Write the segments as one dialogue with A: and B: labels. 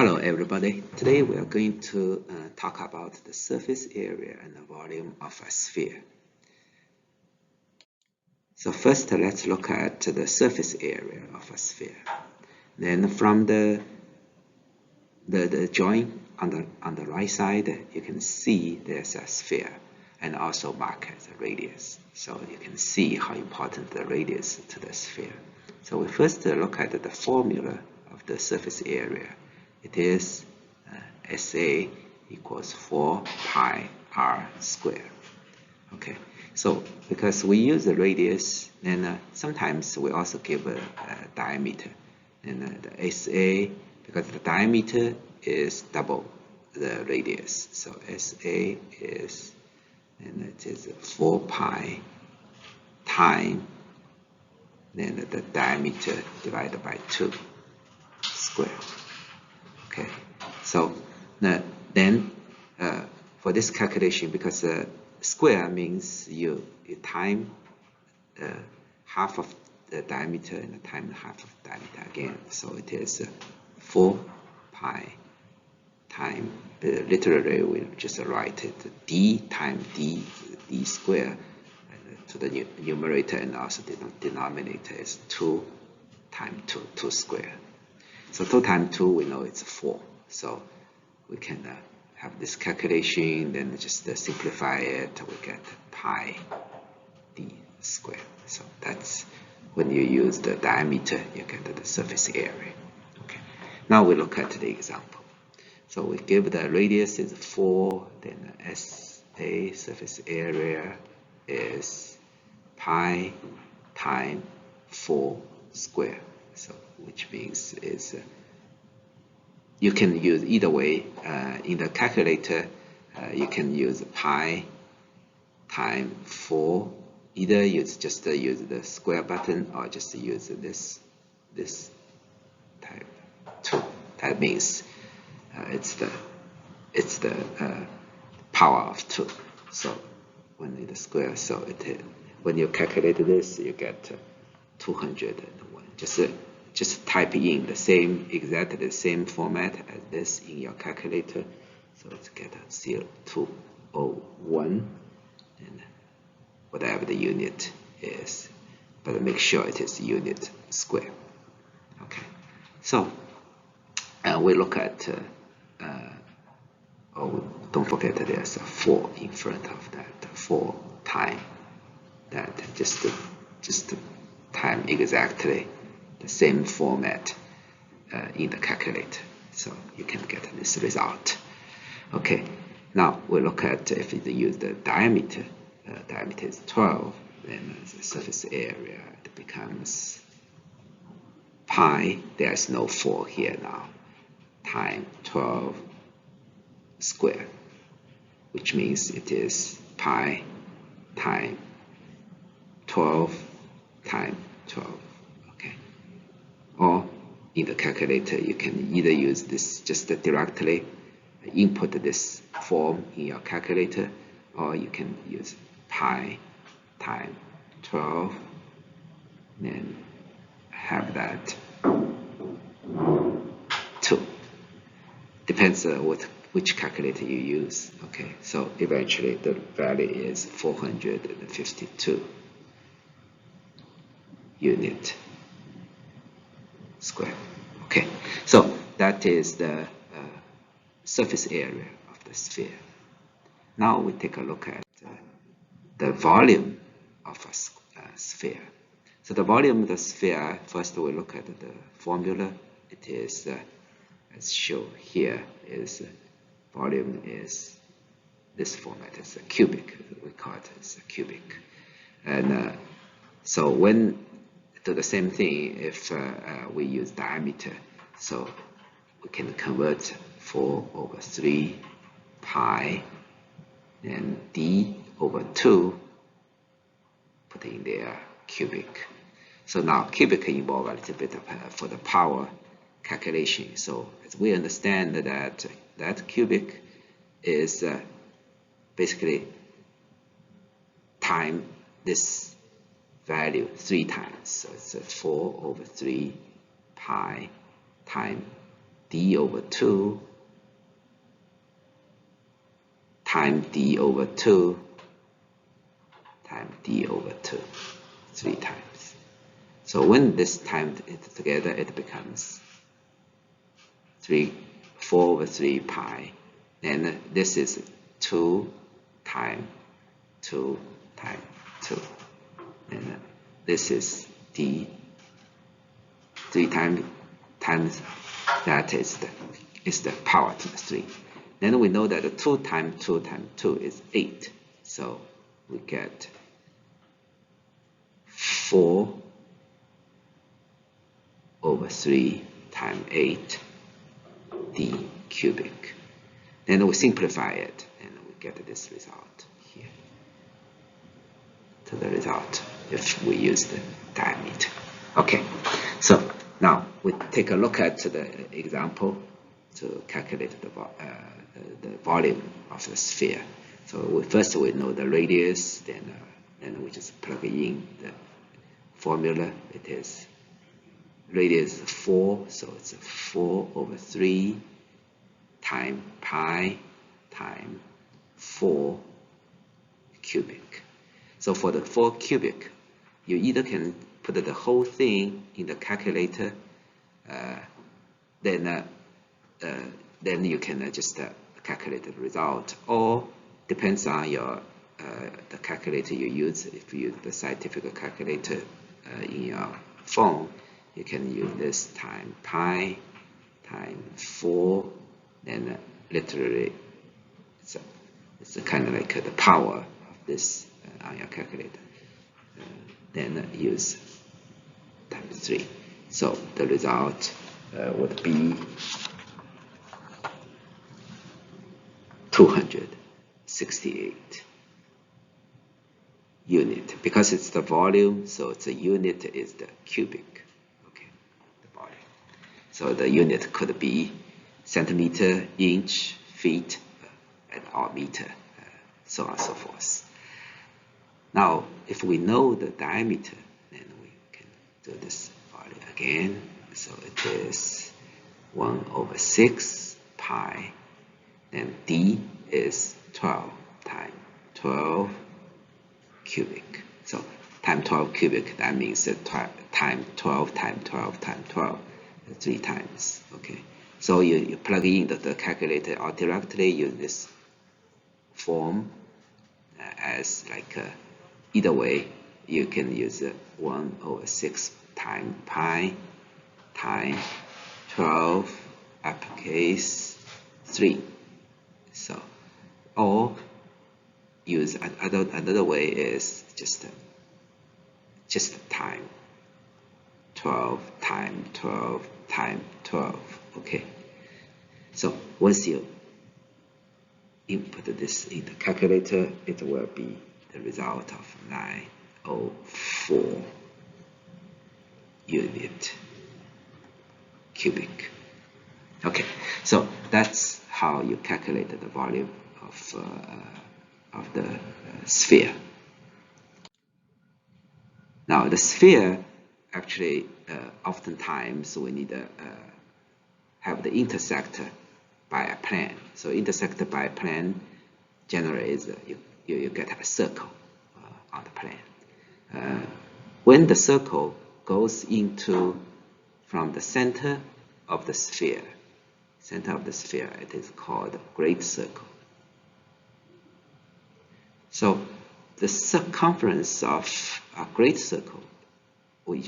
A: Hello everybody. Today we are going to talk about the surface area and the volume of a sphere. So first let's look at the surface area of a sphere. Then from the drawing on the right side, you can see there's a sphere and also mark as a radius. So you can see how important the radius to the sphere. So we first look at the formula of the surface area. It is SA equals 4 pi r squared. Okay, so because we use the radius, then sometimes we also give a diameter. And the SA, because the diameter is double the radius, so SA is, and it is 4 pi times then the diameter divided by 2 squared. Okay, so then for this calculation, because square means you time half of the diameter and time half of diameter again, so it is 4 pi times, literally we just write it d times d square, to the numerator, and also the denominator is 2 times 2 square. So 2 times 2 we know it's 4, so we can have this calculation, then just simplify it, we get pi d squared. So that's when you use the diameter, you get the surface area. Okay, now we look at the example. So we give the radius is 4, then the SA surface area is pi times 4 squared. So which means is you can use either way. In the calculator, you can use pi times 4. Either just use the square button or just use this type 2. That means it's the power of 2. So when it is square, so when you calculate this, you get 201. Just type in exactly the same format as this in your calculator. So let's get 201 and whatever the unit is, but make sure it is unit square. Okay, so we look at don't forget there's a 4 in front of that, 4 times that, just time exactly the same format in the calculator, so you can get this result. Okay, now we look at if you use the diameter. Diameter is 12, then the surface area it becomes pi, there's no 4 here now, times 12 squared, which means it is pi times 12 times 12. Okay, or in the calculator you can either use this, just directly input this form in your calculator, or you can use pi times 12 and have that 2. Depends which calculator you use. Okay, so eventually the value is 452 unit square. Okay, so that is the surface area of the sphere. Now we take a look at the volume of a sphere. So the volume of the sphere, first we look at the formula. It is as shown here, is volume is this format, is a cubic, we call it as a cubic. And so when do the same thing if we use diameter, so we can convert 4 over 3 pi and d over 2, put in there cubic. So now cubic involve a little bit of, for the power calculation. So as we understand that cubic is basically time this value 3 times. So it's 4 over 3 pi times d over 2 times d over 2 times d over 2, 3 times. So when this times it together, it becomes 4 over 3 pi. And this is 2 times 2 times 2. And this is d. 3 times that is the power to the 3. Then we know that 2 times 2 times 2 is 8. So we get 4 over 3 times 8 d cubic. Then we simplify it and we get this result here. To the result if we use the diameter. Okay, so now we take a look at the example to calculate the volume of the sphere. So first we know the radius, then we just plug in the formula. It is radius 4, so it's 4 over 3 times pi times 4 cubic. So for the 4 cubic, you either can put the whole thing in the calculator, then you can just calculate the result, or depends on your the calculator you use. If you use the scientific calculator in your phone, you can use this times pi times 4, then literally it's kind of like the power of this on your calculator. Then use times 3. So the result would be 268 unit. Because it's the volume, so the unit is the cubic. Okay, the volume. So the unit could be centimeter, inch, feet, or meter, so on and so forth. Now, if we know the diameter, then we can do this volume again. So it is 1 over 6 pi, then d is 12 times 12 cubic. So times 12 cubic, that means that times 12 times 12 times 12, 3 times. Okay. So you plug in the calculator or directly use this form as like either way. You can use 1 over 6 times pi times 12 uppercase 3. So, or use another way is just time 12 times 12 times 12. Okay. So once you input this in the calculator, it will be the result of 904 unit cubic. Okay, so that's how you calculate the volume of the sphere. Now the sphere, actually, oftentimes we need to have the intersect by a plane. So intersected by a plane generally is you get a circle on the plane. When the circle goes into from the center of the sphere, it is called great circle. So the circumference of a great circle, we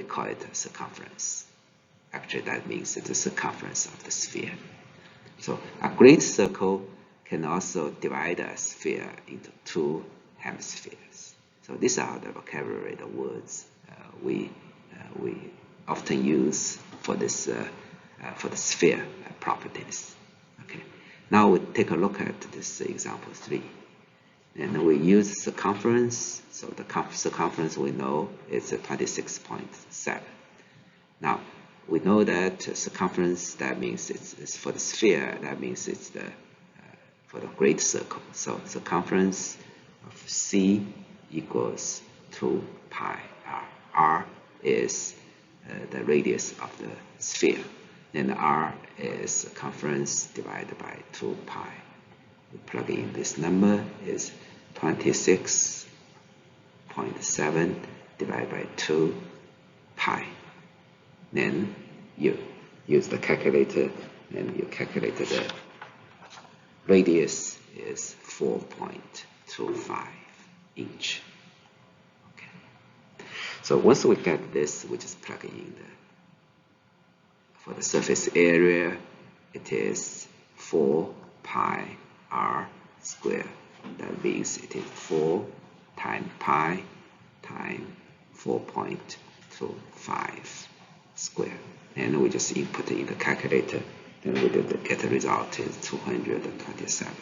A: call it a circumference. Actually, that means it's the circumference of the sphere. So a great circle can also divide a sphere into 2 hemispheres. So these are the vocabulary, the words we often use for this for the sphere properties. Okay. Now we take a look at this example 3, and we use circumference. So the circumference we know is 26.7. Now we know that circumference, that means it's for the sphere, that means it's for the great circle. So circumference of C equals 2 pi r. R is the radius of the sphere. then R is circumference divided by 2 pi. We plug in this number is 26.7 divided by 2 pi. Then you use the calculator and you calculate the radius is 4.25 inch. Okay. So once we get this, we just plug in for the surface area, it is 4 pi r squared. That means it is 4 times pi times 4.25 square. And we just input in the calculator, then we get the result is 227.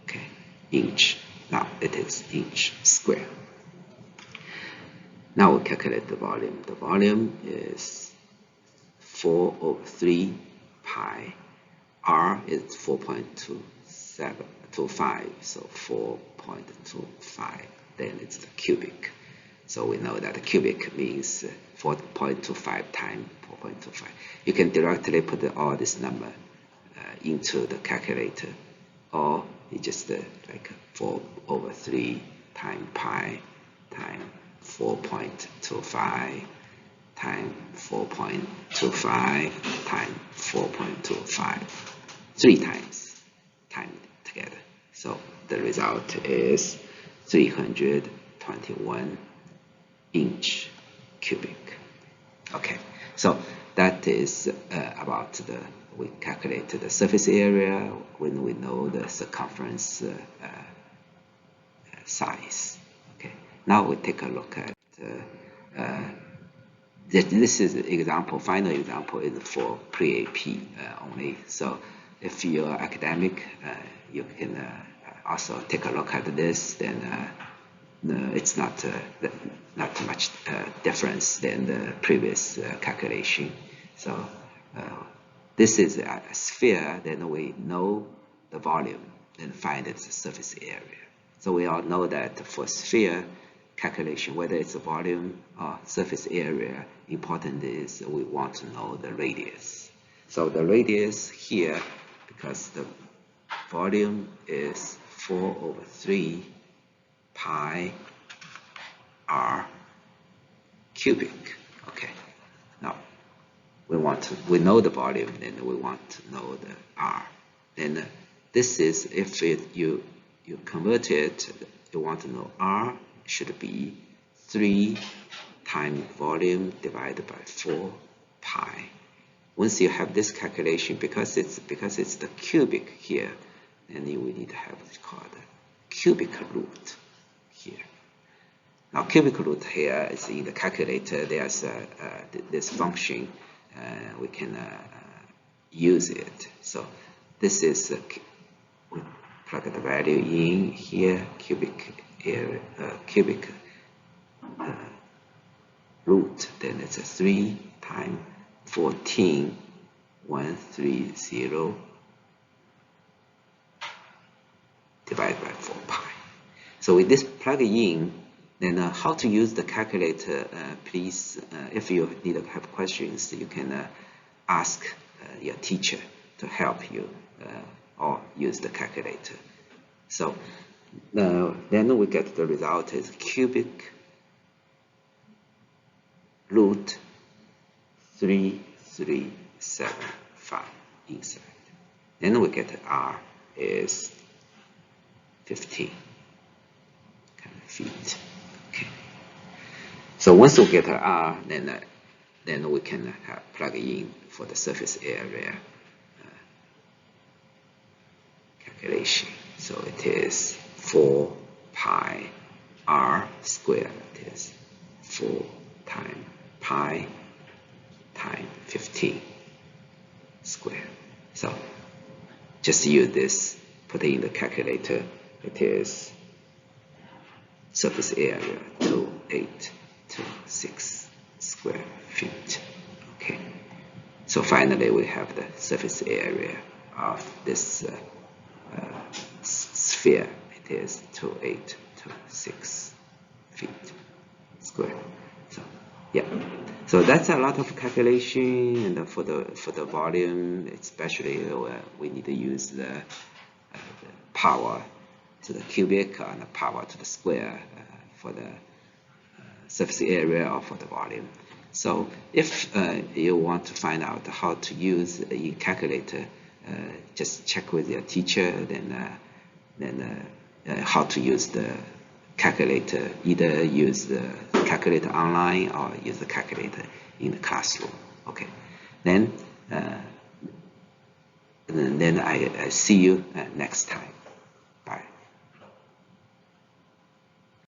A: Okay, inch. Now it is inch square. Now we calculate the volume. The volume is 4 over 3 pi. R is 4.25, so 4.25. Then it's the cubic. So we know that the cubic means 4.25 times 4.25. You can directly put all this number into the calculator, or you just like 4 over 3 times pi times 4.25 times 4.25 times 4.25, 3 times together. So the result is 321 inch cubic. Okay, so that is about we calculated the surface area when we know the circumference size. Okay, now we take a look at this is example. Final example is for pre-AP only. So if you're academic, you can also take a look at this. Then it's not much difference than the previous calculation. So this is a sphere. Then we know the volume and find its surface area. So we all know that for sphere calculation, whether it's a volume or surface area, important is we want to know the radius. So the radius here, because the volume is 4 over 3 pi r cubic. Okay, now we know the volume, then we want to know the r. Then this is, if you convert it, you want to know r should be 3 times volume divided by 4 pi. Once you have this calculation, because it's the cubic here, then you will need to have what's called a cubic root here. Now cubic root here is in the calculator. There's this function. We can use it. So this is we plug the value in here, cubic area, cubic root. Then it's a 3 times 14,130 divided by 4 pi. So with this plug in, then how to use the calculator, please, if you need to have questions, you can ask your teacher to help you or use the calculator. So then we get the result is cubic root 3375 inside. Then we get R is 15 feet. Okay. So once we get R, then we can plug in for the surface area calculation. So it is 4 pi r squared. It is 4 times pi times 15 squared. So just use this, put it in the calculator. It is surface area 2826 square feet. Okay. So finally we have the surface area of this sphere. It is 2826 feet square. So yeah. So that's a lot of calculation, and for the volume, especially we need to use the power to the cubic and the power to the square for the surface area or for the volume. So if you want to find out how to use a calculator, just check with your teacher, then how to use the calculator. Either use the calculator online or use the calculator in the classroom. Okay, then I see you next time.